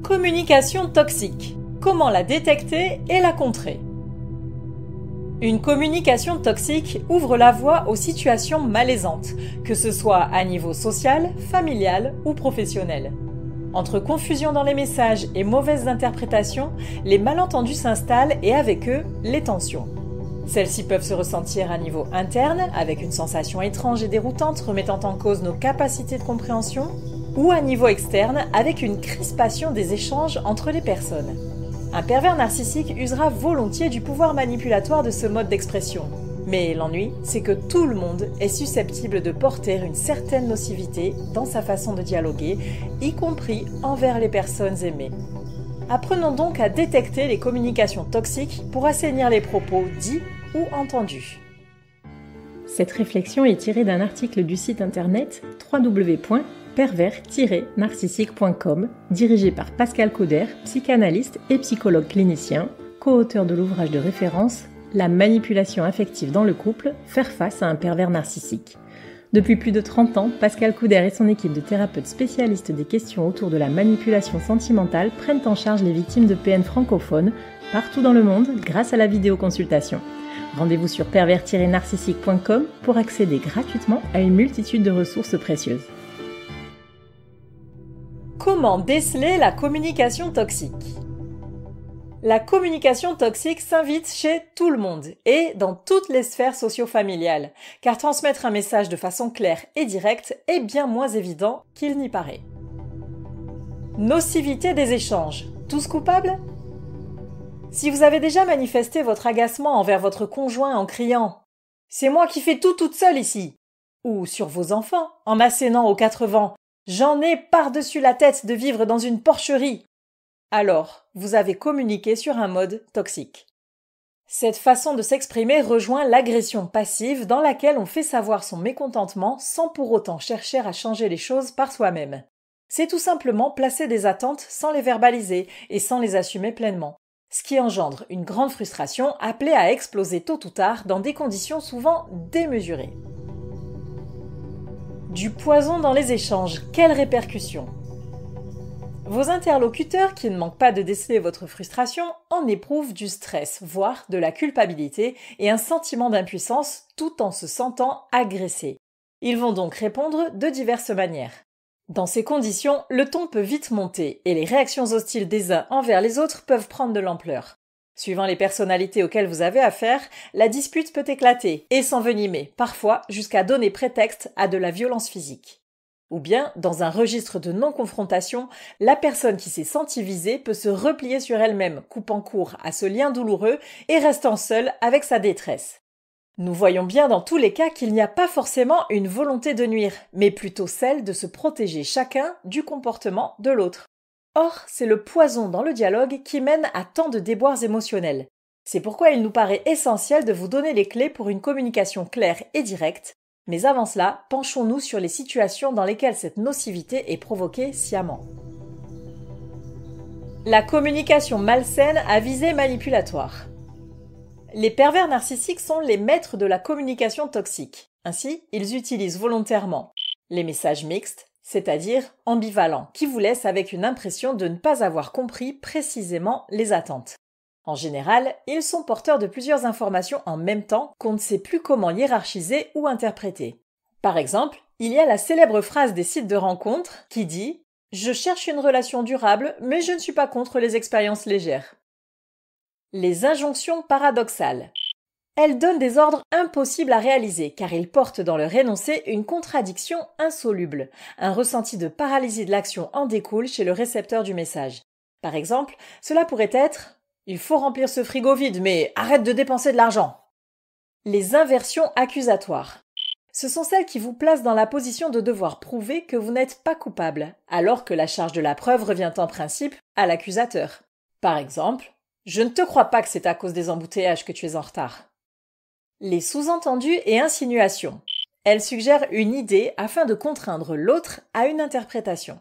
Communication toxique. Comment la détecter et la contrer? Une communication toxique ouvre la voie aux situations malaisantes, que ce soit à niveau social, familial ou professionnel. Entre confusion dans les messages et mauvaises interprétations, les malentendus s'installent et avec eux, les tensions. Celles-ci peuvent se ressentir à niveau interne, avec une sensation étrange et déroutante remettant en cause nos capacités de compréhension, ou à niveau externe, avec une crispation des échanges entre les personnes. Un pervers narcissique usera volontiers du pouvoir manipulatoire de ce mode d'expression. Mais l'ennui, c'est que tout le monde est susceptible de porter une certaine nocivité dans sa façon de dialoguer, y compris envers les personnes aimées. Apprenons donc à détecter les communications toxiques pour assainir les propos dits ou entendus. Cette réflexion est tirée d'un article du site internet www.pervers-narcissique.com, dirigé par Pascal Couder, psychanalyste et psychologue clinicien, co-auteur de l'ouvrage de référence « La manipulation affective dans le couple, faire face à un pervers narcissique ». Depuis plus de 30 ans, Pascal Couder et son équipe de thérapeutes spécialistes des questions autour de la manipulation sentimentale prennent en charge les victimes de PN francophones partout dans le monde grâce à la vidéoconsultation. Rendez-vous sur pervers-narcissique.com pour accéder gratuitement à une multitude de ressources précieuses. Comment déceler la communication toxique? La communication toxique s'invite chez tout le monde et dans toutes les sphères socio-familiales, car transmettre un message de façon claire et directe est bien moins évident qu'il n'y paraît. Nocivité des échanges. Tous coupables? Si vous avez déjà manifesté votre agacement envers votre conjoint en criant « C'est moi qui fais tout toute seule ici !» ou sur vos enfants en assénant aux quatre vents « J'en ai par-dessus la tête de vivre dans une porcherie !» alors vous avez communiqué sur un mode toxique. Cette façon de s'exprimer rejoint l'agression passive dans laquelle on fait savoir son mécontentement sans pour autant chercher à changer les choses par soi-même. C'est tout simplement placer des attentes sans les verbaliser et sans les assumer pleinement, ce qui engendre une grande frustration appelée à exploser tôt ou tard dans des conditions souvent démesurées. Du poison dans les échanges, quelles répercussions? Vos interlocuteurs, qui ne manquent pas de déceler votre frustration, en éprouvent du stress, voire de la culpabilité et un sentiment d'impuissance tout en se sentant agressés. Ils vont donc répondre de diverses manières. Dans ces conditions, le ton peut vite monter et les réactions hostiles des uns envers les autres peuvent prendre de l'ampleur. Suivant les personnalités auxquelles vous avez affaire, la dispute peut éclater et s'envenimer, parfois jusqu'à donner prétexte à de la violence physique. Ou bien, dans un registre de non-confrontation, la personne qui s'est sentie visée peut se replier sur elle-même, coupant court à ce lien douloureux et restant seule avec sa détresse. Nous voyons bien dans tous les cas qu'il n'y a pas forcément une volonté de nuire, mais plutôt celle de se protéger chacun du comportement de l'autre. Or, c'est le poison dans le dialogue qui mène à tant de déboires émotionnels. C'est pourquoi il nous paraît essentiel de vous donner les clés pour une communication claire et directe. Mais avant cela, penchons-nous sur les situations dans lesquelles cette nocivité est provoquée sciemment. La communication malsaine à visée manipulatoire. Les pervers narcissiques sont les maîtres de la communication toxique. Ainsi, ils utilisent volontairement les messages mixtes, c'est-à-dire ambivalents, qui vous laissent avec une impression de ne pas avoir compris précisément les attentes. En général, ils sont porteurs de plusieurs informations en même temps qu'on ne sait plus comment hiérarchiser ou interpréter. Par exemple, il y a la célèbre phrase des sites de rencontres qui dit « Je cherche une relation durable, mais je ne suis pas contre les expériences légères ». Les injonctions paradoxales. Elles donnent des ordres impossibles à réaliser car ils portent dans leur énoncé une contradiction insoluble. Un ressenti de paralysie de l'action en découle chez le récepteur du message. Par exemple, cela pourrait être « Il faut remplir ce frigo vide, mais arrête de dépenser de l'argent !» Les inversions accusatoires. Ce sont celles qui vous placent dans la position de devoir prouver que vous n'êtes pas coupable, alors que la charge de la preuve revient en principe à l'accusateur. Par exemple, « Je ne te crois pas que c'est à cause des embouteillages que tu es en retard !» Les sous-entendus et insinuations. Elles suggèrent une idée afin de contraindre l'autre à une interprétation.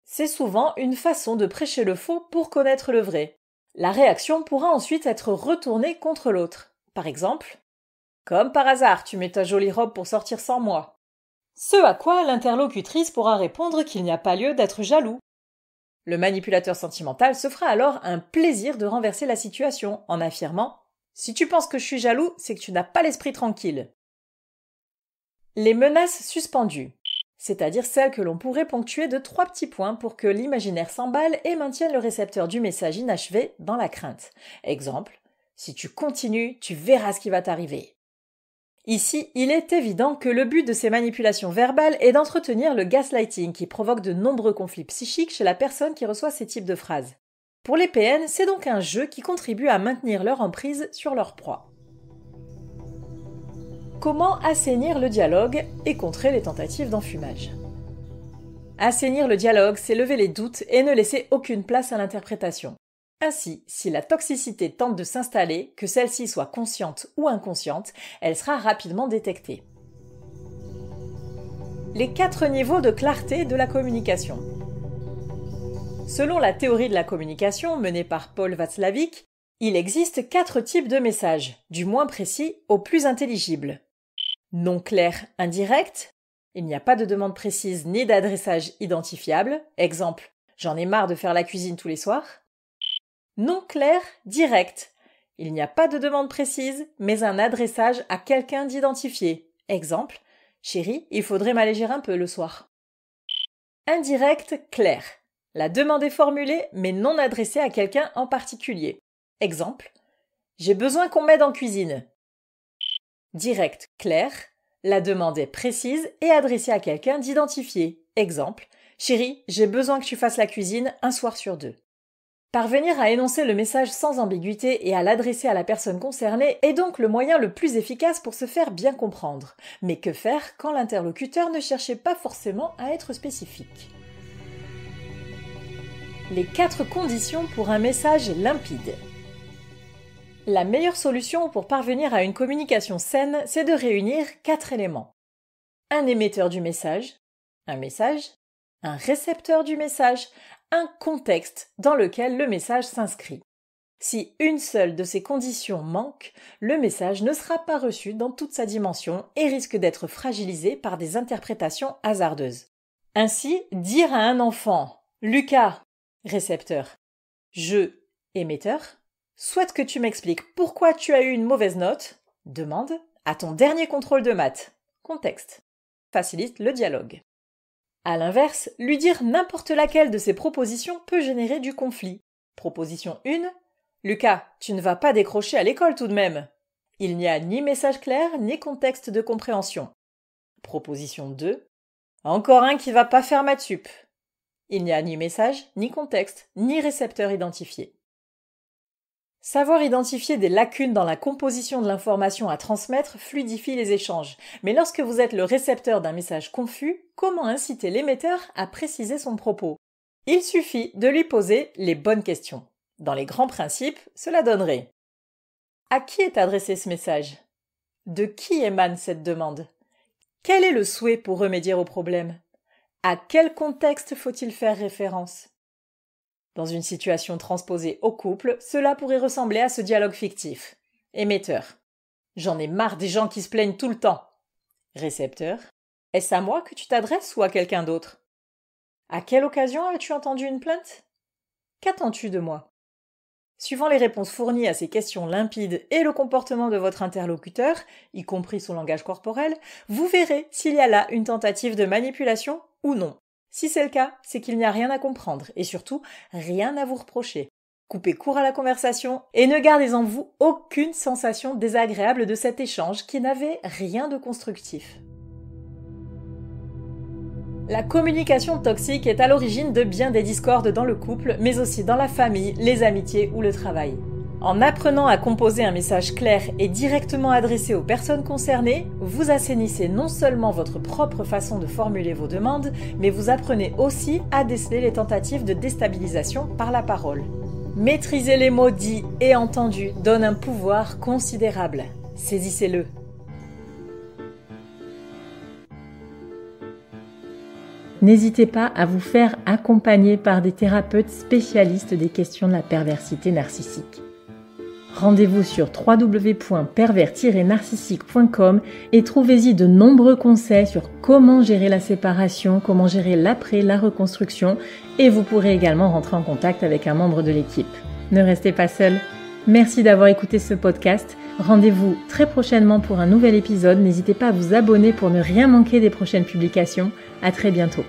C'est souvent une façon de prêcher le faux pour connaître le vrai. La réaction pourra ensuite être retournée contre l'autre. Par exemple, « Comme par hasard, tu mets ta jolie robe pour sortir sans moi. » Ce à quoi l'interlocutrice pourra répondre qu'il n'y a pas lieu d'être jaloux. Le manipulateur sentimental se fera alors un plaisir de renverser la situation en affirmant « Si tu penses que je suis jaloux, c'est que tu n'as pas l'esprit tranquille ». Les menaces suspendues, c'est-à-dire celles que l'on pourrait ponctuer de 3 petits points pour que l'imaginaire s'emballe et maintienne le récepteur du message inachevé dans la crainte. Exemple, si tu continues, tu verras ce qui va t'arriver. Ici, il est évident que le but de ces manipulations verbales est d'entretenir le gaslighting qui provoque de nombreux conflits psychiques chez la personne qui reçoit ces types de phrases. Pour les PN, c'est donc un jeu qui contribue à maintenir leur emprise sur leur proie. Comment assainir le dialogue et contrer les tentatives d'enfumage? Assainir le dialogue, c'est lever les doutes et ne laisser aucune place à l'interprétation. Ainsi, si la toxicité tente de s'installer, que celle-ci soit consciente ou inconsciente, elle sera rapidement détectée. Les 4 niveaux de clarté de la communication. Selon la théorie de la communication menée par Paul Václavic, il existe 4 types de messages, du moins précis au plus intelligible. Non clair, indirect. Il n'y a pas de demande précise ni d'adressage identifiable. Exemple, j'en ai marre de faire la cuisine tous les soirs. Non clair, direct. Il n'y a pas de demande précise, mais un adressage à quelqu'un d'identifié. Exemple, chérie, il faudrait m'alléger un peu le soir. Indirect, clair. La demande est formulée, mais non adressée à quelqu'un en particulier. Exemple, j'ai besoin qu'on m'aide en cuisine. Direct, clair. La demande est précise et adressée à quelqu'un d'identifié. Exemple, chérie, j'ai besoin que tu fasses la cuisine un soir sur 2. Parvenir à énoncer le message sans ambiguïté et à l'adresser à la personne concernée est donc le moyen le plus efficace pour se faire bien comprendre. Mais que faire quand l'interlocuteur ne cherchait pas forcément à être spécifique? Les 4 conditions pour un message limpide. La meilleure solution pour parvenir à une communication saine, c'est de réunir 4 éléments. Un émetteur du message, un récepteur du message, un contexte dans lequel le message s'inscrit. Si une seule de ces conditions manque, le message ne sera pas reçu dans toute sa dimension et risque d'être fragilisé par des interprétations hasardeuses. Ainsi, dire à un enfant « Lucas, récepteur, je, émetteur, souhaite que tu m'expliques pourquoi tu as eu une mauvaise note, demande, à ton dernier contrôle de maths, contexte, facilite le dialogue. À l'inverse, lui dire n'importe laquelle de ces propositions peut générer du conflit. Proposition 1. Lucas, tu ne vas pas décrocher à l'école tout de même. Il n'y a ni message clair, ni contexte de compréhension. Proposition 2. Encore un qui va pas faire maths sup. Il n'y a ni message, ni contexte, ni récepteur identifié. Savoir identifier des lacunes dans la composition de l'information à transmettre fluidifie les échanges. Mais lorsque vous êtes le récepteur d'un message confus, comment inciter l'émetteur à préciser son propos? Il suffit de lui poser les bonnes questions. Dans les grands principes, cela donnerait: à qui est adressé ce message? De qui émane cette demande? Quel est le souhait pour remédier au problème? À quel contexte faut-il faire référence? Dans une situation transposée au couple, cela pourrait ressembler à ce dialogue fictif. Émetteur. J'en ai marre des gens qui se plaignent tout le temps. Récepteur. Est-ce à moi que tu t'adresses ou à quelqu'un d'autre? À quelle occasion as-tu entendu une plainte? Qu'attends-tu de moi? Suivant les réponses fournies à ces questions limpides et le comportement de votre interlocuteur, y compris son langage corporel, vous verrez s'il y a là une tentative de manipulation ou non. Si c'est le cas, c'est qu'il n'y a rien à comprendre et surtout rien à vous reprocher. Coupez court à la conversation et ne gardez en vous aucune sensation désagréable de cet échange qui n'avait rien de constructif. La communication toxique est à l'origine de bien des discordes dans le couple, mais aussi dans la famille, les amitiés ou le travail. En apprenant à composer un message clair et directement adressé aux personnes concernées, vous assainissez non seulement votre propre façon de formuler vos demandes, mais vous apprenez aussi à déceler les tentatives de déstabilisation par la parole. Maîtriser les mots dits et entendus donne un pouvoir considérable. Saisissez-le. N'hésitez pas à vous faire accompagner par des thérapeutes spécialistes des questions de la perversité narcissique. Rendez-vous sur www.pervers-narcissique.com et trouvez-y de nombreux conseils sur comment gérer la séparation, comment gérer l'après, la reconstruction, et vous pourrez également rentrer en contact avec un membre de l'équipe. Ne restez pas seul. Merci d'avoir écouté ce podcast. Rendez-vous très prochainement pour un nouvel épisode. N'hésitez pas à vous abonner pour ne rien manquer des prochaines publications. À très bientôt.